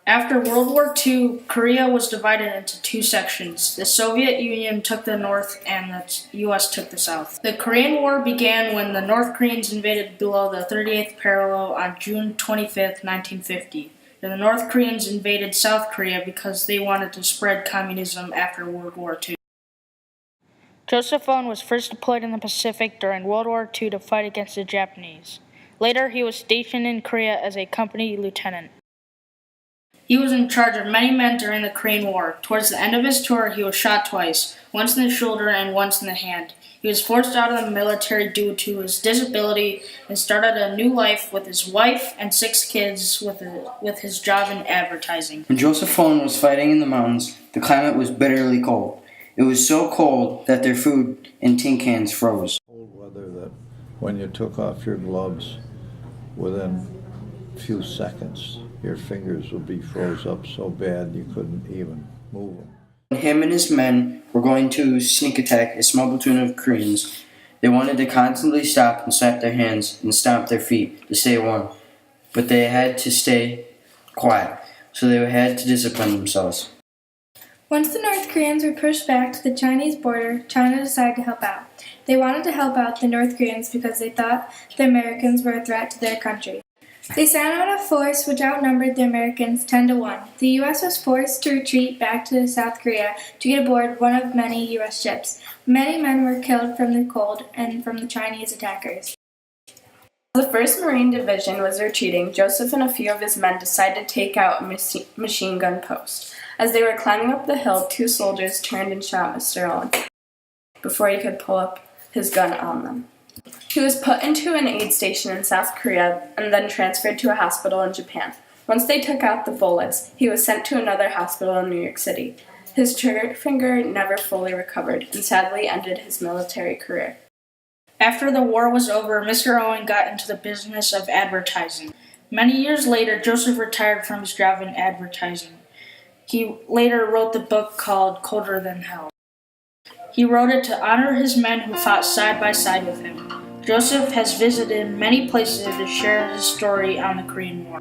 After World War II, Korea was divided into two sections. The Soviet Union took the north and the US took the south. The Korean War began when the North Koreans invaded below the 38th parallel on June 25, 1950. The North Koreans invaded South Korea because they wanted to spread communism after World War II. Joseph Owen was first deployed in the Pacific during World War II to fight against the Japanese. Later, he was stationed in Korea as a company lieutenant. He was in charge of many men during the Korean War. Towards the end of his tour, he was shot twice, once in the shoulder and once in the hand. He was forced out of the military due to his disability and started a new life with his wife and 6 kids with his job in advertising. When Joseph Owen was fighting in the mountains, the climate was bitterly cold. It was so cold that their food in tin cans froze. Cold weather that when you took off your gloves, within a few seconds, your fingers would be froze up so bad you couldn't even move them. When him and his men were going to sneak attack a small platoon of Koreans, they wanted to constantly stop and slap their hands and stomp their feet to stay warm. But they had to stay quiet, so they had to discipline themselves. Once the North Koreans were pushed back to the Chinese border, China decided to help out. They wanted to help out the North Koreans because they thought the Americans were a threat to their country. They sent out a force which outnumbered the Americans 10-1. The U.S. was forced to retreat back to South Korea to get aboard one of many U.S. ships. Many men were killed from the cold and from the Chinese attackers. As the 1st Marine Division was retreating, Joseph and a few of his men decided to take out a machine gun post. As they were climbing up the hill, 2 soldiers turned and shot Mr. Owen before he could pull up his gun on them. He was put into an aid station in South Korea and then transferred to a hospital in Japan. Once they took out the bullets, he was sent to another hospital in New York City. His trigger finger never fully recovered and sadly ended his military career. After the war was over, Mr. Owen got into the business of advertising. Many years later, Joseph retired from his job in advertising. He later wrote the book called Colder Than Hell. He wrote it to honor his men who fought side by side with him. Joseph has visited many places to share his story on the Korean War.